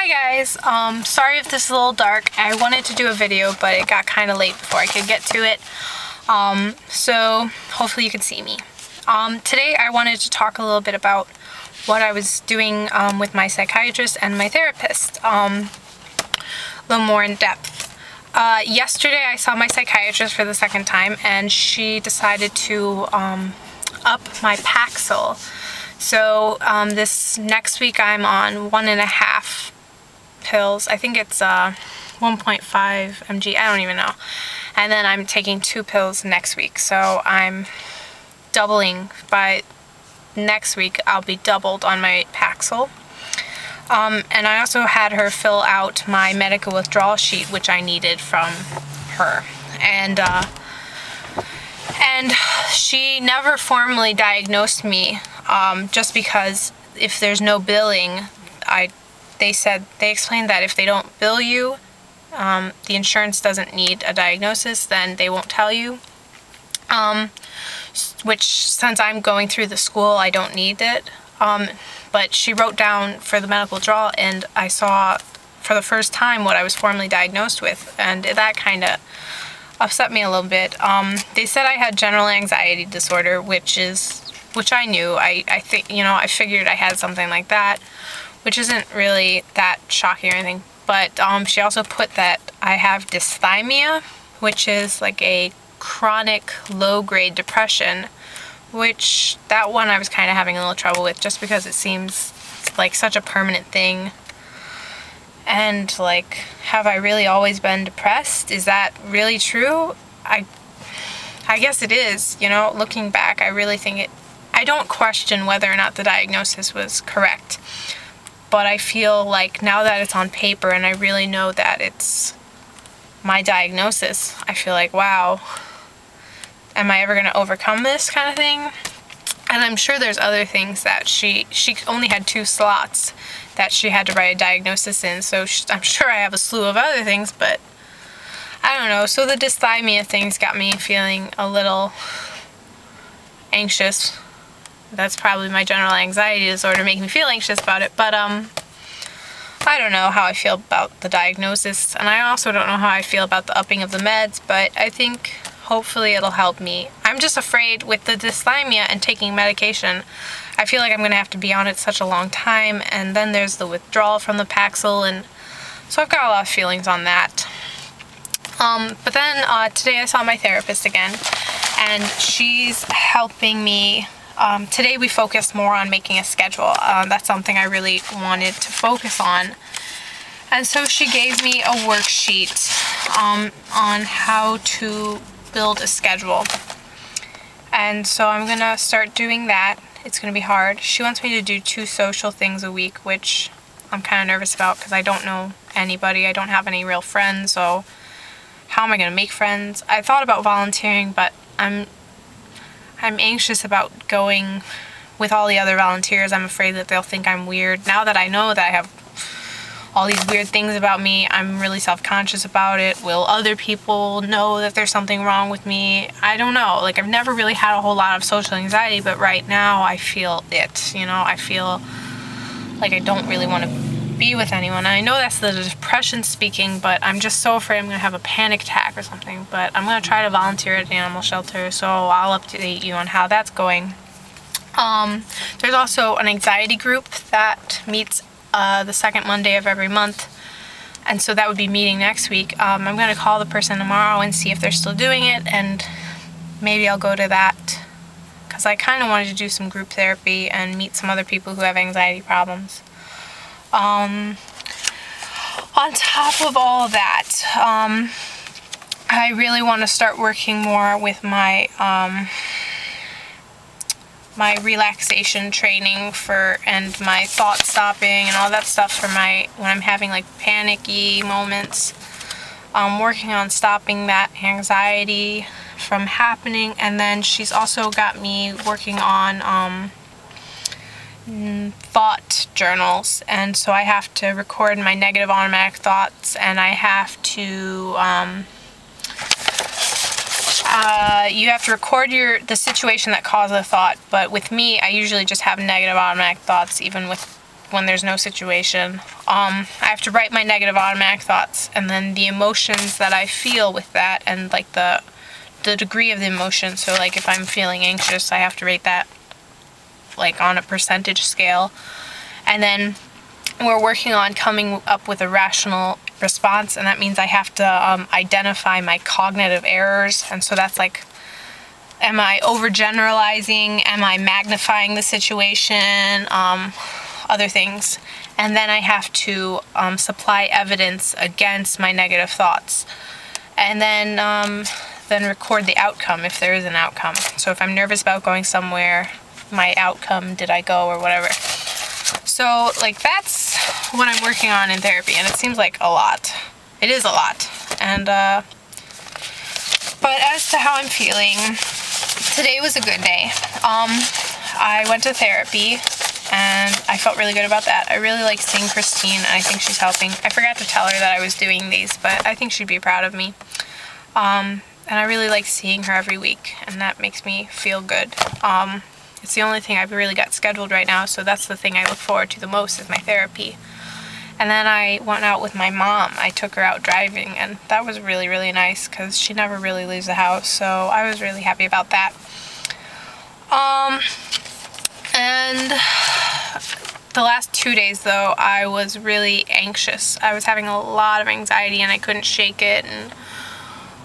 Hi guys, sorry if this is a little dark. I wanted to do a video, but it got kind of late before I could get to it. So hopefully you can see me. Today I wanted to talk a little bit about what I was doing with my psychiatrist and my therapist, a little more in depth. Yesterday I saw my psychiatrist for the second time, and she decided to up my Paxil. So this next week I'm on 1.5 pills. I think it's 1.5 mg, I don't even know. And then I'm taking 2 pills next week. So I'm doubling. By next week I'll be doubled on my Paxil. And I also had her fill out my medical withdrawal sheet, which I needed from her. And she never formally diagnosed me, just because if there's no billing, they explained that if they don't bill you, the insurance doesn't need a diagnosis, then they won't tell you. Which, since I'm going through the school, I don't need it. But she wrote down for the medical withdrawal, and I saw for the first time what I was formally diagnosed with, and that kind of upset me a little bit. They said I had general anxiety disorder, which I knew. I think, I figured I had something like that, which isn't really that shocking or anything. But she also put that I have dysthymia, which is like a chronic low-grade depression, which that one I was kind of having a little trouble with, just because it seems like such a permanent thing. And like, have I really always been depressed? Is that really true? I guess it is, looking back. I really think it, I don't question whether or not the diagnosis was correct, but I feel like now that it's on paper and I really know that it's my diagnosis, I feel like, wow, am I ever going to overcome this kind of thing? And I'm sure there's other things that she only had 2 slots that she had to write a diagnosis in, so I'm sure I have a slew of other things, but I don't know. So the dysthymia things got me feeling a little anxious. That's probably my general anxiety disorder making me feel anxious about it, but I don't know how I feel about the diagnosis, and I also don't know how I feel about the upping of the meds, but I think hopefully it'll help me. I'm just afraid with the dysthymia and taking medication, I feel like I'm going to have to be on it such a long time, and then there's the withdrawal from the Paxil, and so I've got a lot of feelings on that. But then today I saw my therapist again, and she's helping me. Today we focused more on making a schedule. That's something I really wanted to focus on. And so she gave me a worksheet on how to build a schedule. And so I'm gonna start doing that. It's gonna be hard. She wants me to do 2 social things a week, which I'm kind of nervous about because I don't know anybody. I don't have any real friends, so how am I gonna make friends? I thought about volunteering, but I'm anxious about going with all the other volunteers. I'm afraid that they'll think I'm weird. Now that I know that I have all these weird things about me, I'm really self-conscious about it. Will other people know that there's something wrong with me? I don't know. Like, I've never really had a whole lot of social anxiety, but right now I feel it, I feel like I don't really want to be with anyone. And I know that's the depression speaking, but I'm just so afraid I'm going to have a panic attack or something. But I'm going to try to volunteer at the animal shelter, so I'll update you on how that's going. There's also an anxiety group that meets the second Monday of every month, and so that would be meeting next week. I'm going to call the person tomorrow and see if they're still doing it, and maybe I'll go to that, because I kind of wanted to do some group therapy and meet some other people who have anxiety problems. On top of all that, I really want to start working more with my my relaxation training and my thought stopping and all that stuff for when I'm having like panicky moments. Working on stopping that anxiety from happening. And then she's also got me working on thought journals, and so I have to record my negative automatic thoughts, and I have to you have to record the situation that caused the thought, but with me, I usually just have negative automatic thoughts even with when there's no situation. I have to write my negative automatic thoughts, and then the emotions that I feel with that, and like the degree of the emotion. So like if I'm feeling anxious, I have to rate that like on a percentage scale. And then we're working on coming up with a rational response, and that means I have to identify my cognitive errors. And so that's like, am I overgeneralizing? Am I magnifying the situation? Other things. And then I have to supply evidence against my negative thoughts. And then record the outcome if there is an outcome. So if I'm nervous about going somewhere, my outcome, did I go or whatever. So like that's what I'm working on in therapy, and it seems like a lot. It is a lot. And but as to how I'm feeling, today was a good day. I went to therapy and I felt really good about that. I really like seeing Christine, and I think she's helping. I forgot to tell her that I was doing these, but I think she'd be proud of me. And I really like seeing her every week, and that makes me feel good. It's the only thing I've really got scheduled right now, so that's the thing I look forward to the most is my therapy. And then I went out with my mom. I took her out driving, and that was really, really nice because she never really leaves the house, so I was really happy about that. And the last 2 days, though, I was really anxious. I was having a lot of anxiety, and I couldn't shake it, and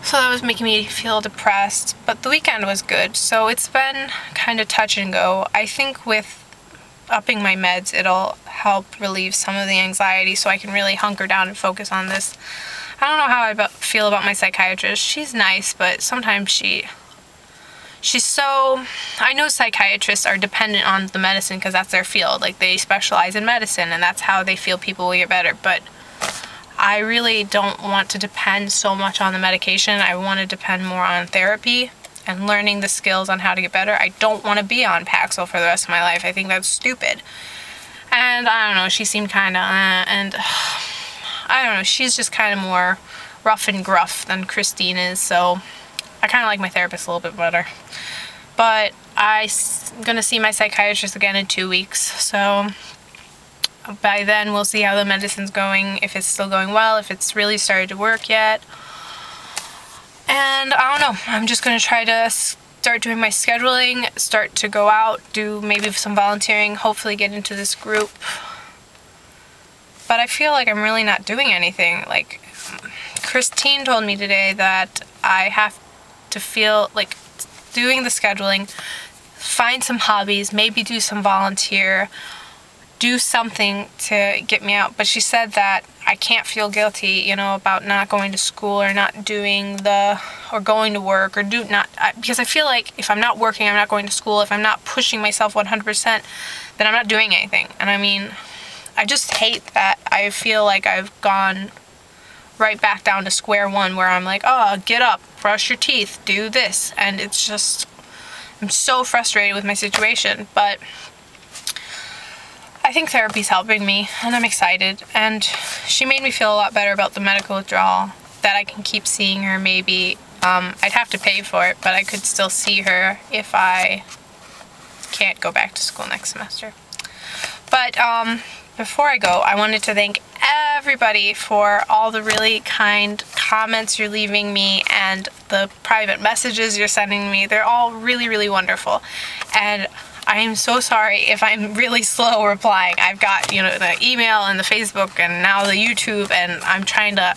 so that was making me feel depressed. But the weekend was good, so it's been kind of touch and go. I think with upping my meds, it'll help relieve some of the anxiety so I can really hunker down and focus on this. I don't know how I feel about my psychiatrist. She's nice, but sometimes she's so... I know psychiatrists are dependent on the medicine because that's their field. Like, they specialize in medicine, and that's how they feel people will get better. But I really don't want to depend so much on the medication. I want to depend more on therapy and learning the skills on how to get better. I don't want to be on Paxil for the rest of my life. I think that's stupid. And I don't know, she seemed kind of, and I don't know, she's just kind of more rough and gruff than Christine is, so I kind of like my therapist a little bit better. But I'm going to see my psychiatrist again in 2 weeks, so by then we'll see how the medicine's going, if it's still going well, if it's really started to work yet. And I don't know, I'm just going to try to start doing my scheduling, start to go out, do maybe some volunteering, hopefully get into this group. But I feel like I'm really not doing anything. Like, Christine told me today that I have to feel like doing the scheduling, find some hobbies, maybe do some volunteer, do something to get me out. But she said that I can't feel guilty, you know, about not going to school or not doing or going to work or because I feel like if I'm not working, I'm not going to school. If I'm not pushing myself 100%, then I'm not doing anything. And I mean, I just hate that. I feel like I've gone right back down to square one where I'm like, oh, get up, brush your teeth, do this. And it's just, I'm so frustrated with my situation. But I think therapy's helping me, and I'm excited. And she made me feel a lot better about the medical withdrawal, that I can keep seeing her maybe. I'd have to pay for it, but I could still see her if I can't go back to school next semester. But before I go, I wanted to thank everybody for all the really kind comments you're leaving me and the private messages you're sending me. They're all really, really wonderful. And I am so sorry if I'm really slow replying. I've got, you know, the email and the Facebook and now the YouTube, and I'm trying to,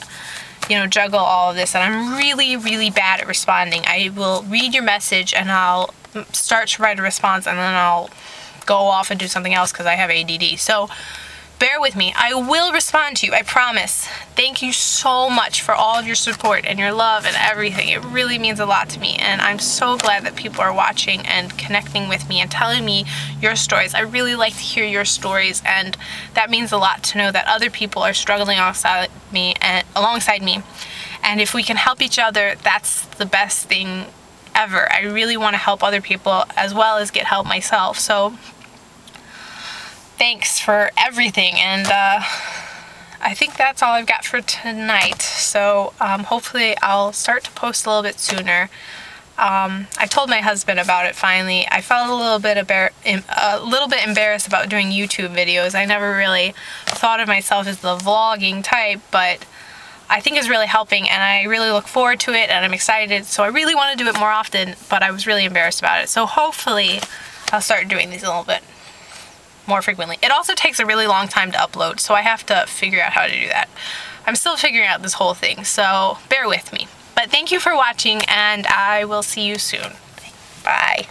you know, juggle all of this, and I'm really, really bad at responding. I will read your message and I'll start to write a response, and then I'll go off and do something else because I have ADD. So bear with me. I will respond to you, I promise. Thank you so much for all of your support and your love and everything. It really means a lot to me, and I'm so glad that people are watching and connecting with me and telling me your stories. I really like to hear your stories, and that means a lot to know that other people are struggling alongside me. And if we can help each other, that's the best thing ever. I really want to help other people as well as get help myself. So thanks for everything, and I think that's all I've got for tonight. So hopefully I'll start to post a little bit sooner. I told my husband about it finally. I felt a little bit embarrassed about doing YouTube videos. I never really thought of myself as the vlogging type, but I think it's really helping, and I really look forward to it, and I'm excited. So I really want to do it more often, but I was really embarrassed about it. So hopefully I'll start doing these a little bit more frequently. It also takes a really long time to upload, so I have to figure out how to do that. I'm still figuring out this whole thing, so bear with me. But thank you for watching, and I will see you soon. Bye.